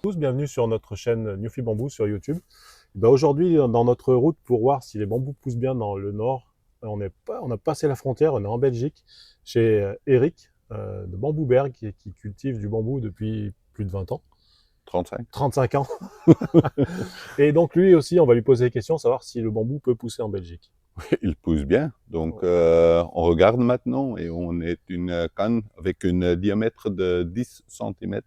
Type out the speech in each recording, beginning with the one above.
Tous, bienvenue sur notre chaîne Newfie Bamboo sur YouTube. Aujourd'hui, dans notre route pour voir si les bambous poussent bien dans le nord, on a passé la frontière, on est en Belgique, chez Eric de Bambouberg qui cultive du bambou depuis plus de 20 ans, 35. 35 ans. Et donc lui aussi, on va lui poser des questions, savoir si le bambou peut pousser en Belgique. Il pousse bien. Donc, Ouais. on regarde maintenant et on est une canne avec un diamètre de 10 cm.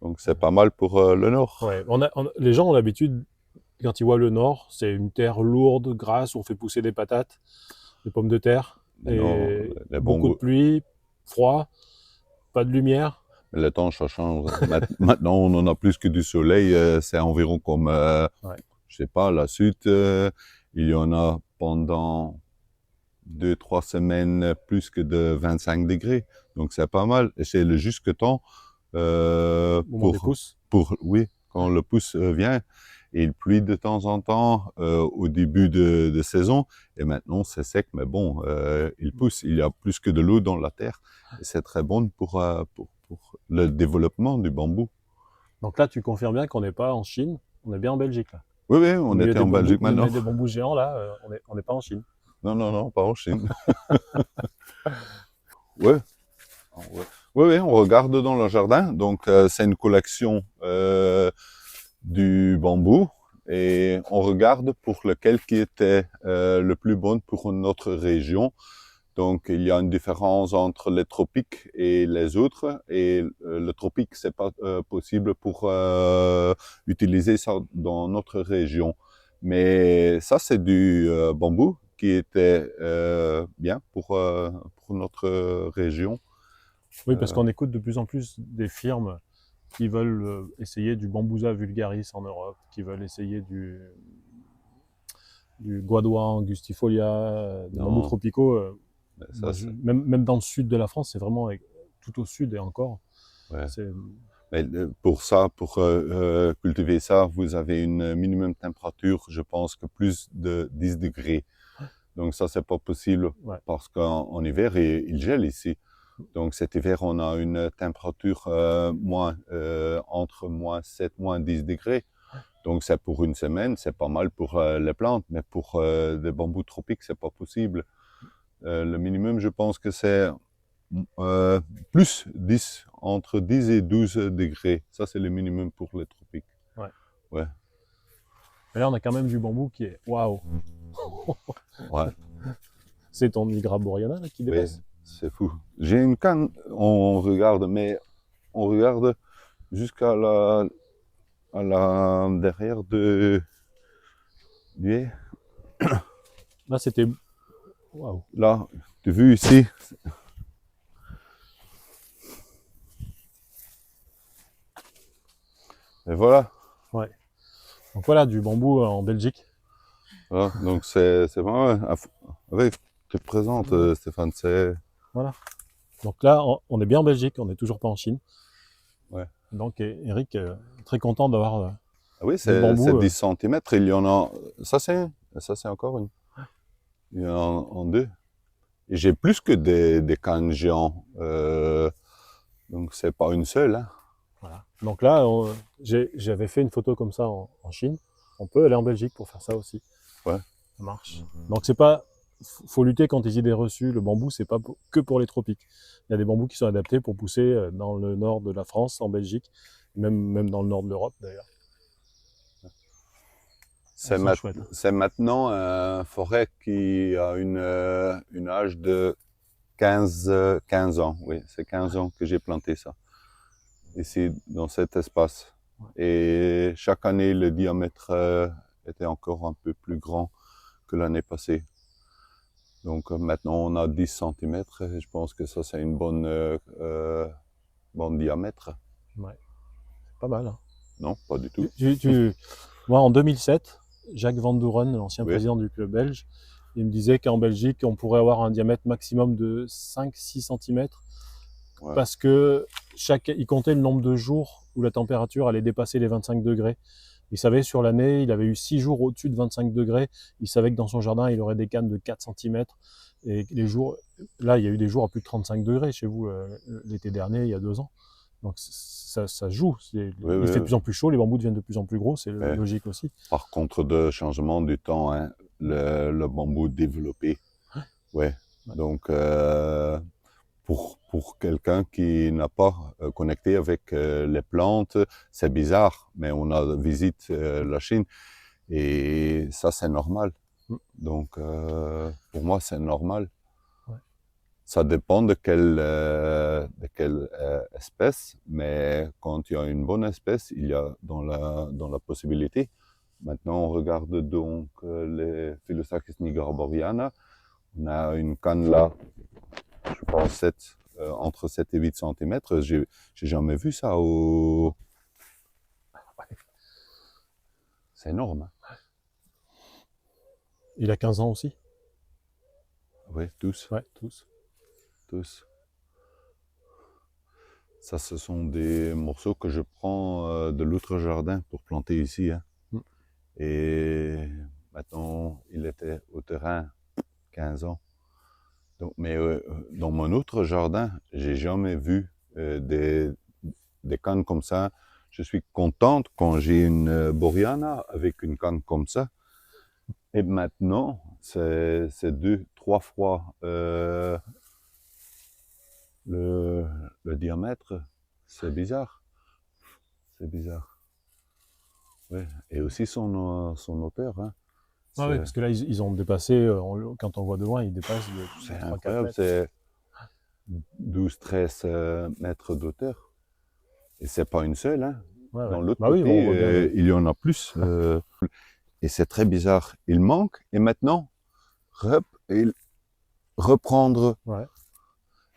Donc, c'est pas mal pour le nord. Ouais, les gens ont l'habitude, quand ils voient le nord, c'est une terre lourde, grasse, où on fait pousser des patates, des pommes de terre, Maintenant, et les beaucoup de bambous, pluie, froid, pas de lumière. le temps, ça change. Maintenant, on en a plus que du soleil. C'est environ comme, Ouais. je sais pas, la sud. Il y en a pendant 2, 3 semaines plus que de 25 degrés. Donc, c'est pas mal. Et c'est le juste temps Au moment des pousses. oui, quand le pouce vient, et il pluie de temps en temps au début de saison, et maintenant c'est sec, mais bon, il pousse, il y a plus que de l'eau dans la terre, et c'est très bon pour le développement du bambou. Donc là, tu confirmes bien qu'on n'est pas en Chine, on est bien en Belgique là. Oui, oui, on était en Belgique Au milieu maintenant. des bambous géants là, on n'est pas en Chine. Non, non, non, pas en Chine. Ouais, ouais. Oui, oui, on regarde dans le jardin, donc c'est une collection du bambou et on regarde pour lequel qui était le plus bon pour notre région. Donc, il y a une différence entre les tropiques et les autres. Et le tropique, c'est pas possible pour utiliser ça dans notre région. Mais ça, c'est du bambou qui était bien pour notre région. Oui, parce Euh, qu'on écoute de plus en plus des firmes qui veulent essayer du Bambousa vulgaris en Europe, qui veulent essayer du Guadois angustifolia, des bambous non, tropicaux. ça, c'est... Même dans le sud de la France, c'est vraiment tout au sud et encore. Ouais. C'est Mais pour ça, pour cultiver ça, vous avez une minimum température, je pense que plus de 10 degrés. Donc ça, c'est pas possible ouais. parce qu'en hiver, il gèle ici. Donc cet hiver, on a une température entre -7, -10 degrés. Donc c'est pour une semaine, c'est pas mal pour les plantes, mais pour des bambous tropiques, c'est pas possible. Le minimum, je pense que c'est euh, plus 10, entre 10 et 12 degrés. Ça, c'est le minimum pour les tropiques. Ouais. Ouais, Mais là, on a quand même du bambou qui est waouh. ouais, C'est ton Nigra boreana là, qui oui, dépasse. c'est fou. J'ai une canne, on regarde, mais on regarde jusqu'à la derrière du haie. Là, c'était waouh. Là, tu as vu ici? Et voilà. Ouais. Donc voilà, du bambou en Belgique. Voilà. Donc c'est vraiment, avec, je te présente Stéphane, c'est, Voilà. Donc là, on est bien en Belgique, on n'est toujours pas en Chine. ouais. Donc Eric, très content d'avoir Ah oui, des c'est bambous. 10 centimètres. Il y en a, ça c'est encore une. Il y en a en deux. Et j'ai plus que des cannes géants. Donc c'est pas une seule, hein. Voilà. Donc là, j'avais fait une photo comme ça en Chine. On peut aller en Belgique pour faire ça aussi. Ouais. Ça marche. Donc c'est pas, faut lutter contre les idées reçues. Le bambou, c'est pas que pour les tropiques. Il y a des bambous qui sont adaptés pour pousser dans le nord de la France, en Belgique, même dans le nord de l'Europe d'ailleurs. Elles sont chouettes. C'est maintenant une forêt qui a une âge de 15 ans. Oui, c'est 15 ans que j'ai planté ça, ici, dans cet espace. Et chaque année, le diamètre était encore un peu plus grand que l'année passée. Donc maintenant, on a 10 centimètres et je pense que ça, c'est une bon diamètre. Ouais, c'est pas mal. Hein. Non, pas du tout. Moi, en 2007, Jacques Van Doeren, l'ancien Oui, président du club belge, il me disait qu'en Belgique, on pourrait avoir un diamètre maximum de 5-6 cm ouais. parce que il comptait le nombre de jours où la température allait dépasser les 25 degrés. Il savait sur l'année, il avait eu 6 jours au-dessus de 25 degrés. Il savait que dans son jardin, il aurait des cannes de 4 cm. Et les jours, là, il y a eu des jours à plus de 35 degrés chez vous l'été dernier, il y a 2 ans. Donc ça joue. Oui, Il oui, fait de oui. plus en plus chaud, les bambous deviennent de plus en plus gros, c'est Ouais. logique aussi. Par contre, de changement du temps, hein, le bambou développé. Ouais. Ouais. Donc, pour quelqu'un qui n'a pas connecté avec les plantes, c'est bizarre, mais on a visite la Chine et ça, c'est normal. Mm. Donc, pour moi, c'est normal. Ouais. Ça dépend de quelle espèce, mais quand il y a une bonne espèce, il y a dans la possibilité. Maintenant, on regarde donc les Philosakis nigroboriana. On a une canne là, je pense entre 7 et 8 cm. J'ai jamais vu ça au... C'est énorme. Hein. Il a 15 ans aussi. Oui, tous. Ouais, tous. Tous. Ça, ce sont des morceaux que je prends de l'autre jardin pour planter ici. Hein. Mm. Et maintenant, il était au terrain 15 ans. Donc, mais dans mon autre jardin, j'ai jamais vu des cannes comme ça. Je suis contente quand j'ai une Boriana avec une canne comme ça. Et maintenant, c'est 2-3 fois le diamètre. C'est bizarre. C'est bizarre. Ouais. Et aussi son hauteur. Hein. Ah oui, parce que là, ils ont dépassé, quand on voit de loin, ils dépassent C'est de 3-4 incroyable, mètres. c'est 12-13 mètres d'auteur. Et c'est pas une seule. Hein. Ouais, Dans ouais. l'autre Bah oui, côté, on voit bien. il y en a plus. Et c'est très bizarre. Il manque, et maintenant, hop, il reprendre. Ouais.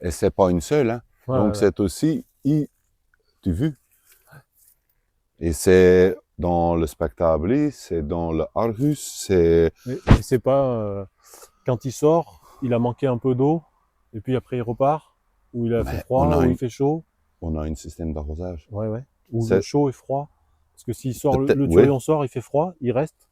Et c'est pas une seule. Hein. Ouais, Donc ouais, ouais. c'est aussi, tu vois. Et c'est dans le Spectably, c'est dans le Argus, c'est... Et c'est pas, quand il sort, il a manqué un peu d'eau, et puis après il repart, ou il a fait Mais froid, ou il fait chaud. on a un système d'arrosage. Ouais, ouais. Ou C'est chaud et froid. Parce que s'il sort, peut-être, le oui, turion sort, il fait froid, il reste.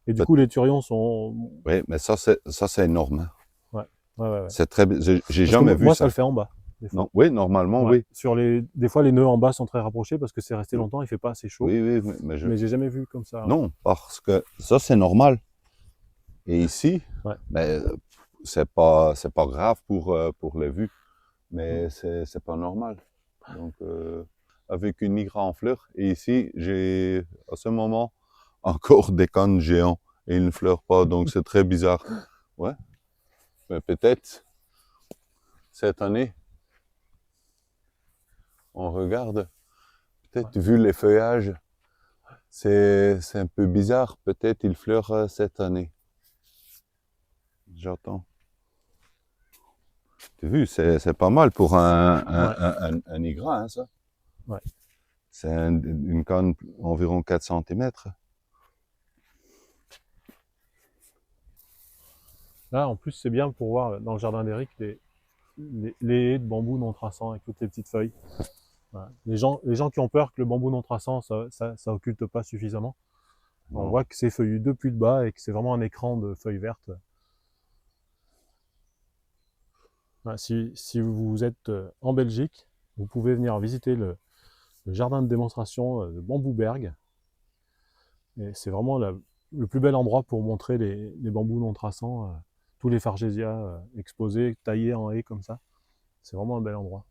Et du peut coup, les turions sont. oui, mais ça c'est énorme. Hein. Ouais, ouais, ouais, ouais. C'est très, j'ai Parce que jamais vu moi, ça le ça. fait en bas, des fois. Non, oui, normalement, Ouais. oui. Des fois, les nœuds en bas sont très rapprochés parce que c'est resté longtemps, il fait pas assez chaud. Oui, oui, oui, mais Mais j'ai jamais vu comme ça. non, parce que ça c'est normal. Et ici, Ouais. mais c'est pas grave pour les vues, mais c'est pas normal. Donc avec une nigra en fleurs, et ici j'ai à ce moment encore des cannes géants et ils ne fleurent pas, donc c'est très bizarre. Ouais, mais peut-être cette année, on regarde, peut-être vu les feuillages, c'est un peu bizarre, peut-être il fleure cette année. J'attends. Tu as vu, c'est pas mal pour Ouais. un nigra, hein, ça. Ouais. C'est une canne environ 4 cm. Là, en plus, c'est bien pour voir dans le jardin d'Eric les haies de bambou non traçant avec toutes les petites feuilles. Voilà. Les gens qui ont peur que le bambou non traçant, ça occulte pas suffisamment. On Non. voit que c'est feuillu depuis le bas et que c'est vraiment un écran de feuilles vertes. Voilà, si vous êtes en Belgique, vous pouvez venir visiter le jardin de démonstration de Bambouberg. Et c'est vraiment le plus bel endroit pour montrer les bambous non traçants, tous les Fargesia exposés, taillés en haies comme ça. C'est vraiment un bel endroit.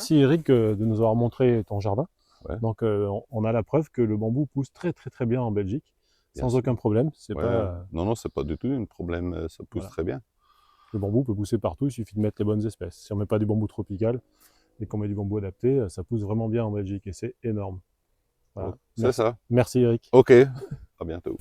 Merci Eric de nous avoir montré ton jardin. Ouais. Donc on a la preuve que le bambou pousse très très très bien en Belgique, Bien sans sûr. aucun problème. C'est Ouais. pas, Non, non, c'est pas du tout un problème, ça pousse voilà. très bien. Le bambou peut pousser partout, il suffit de mettre les bonnes espèces. Si on met pas du bambou tropical et qu'on met du bambou adapté, ça pousse vraiment bien en Belgique et c'est énorme. Voilà. C'est ça. Merci Eric. Ok, à bientôt.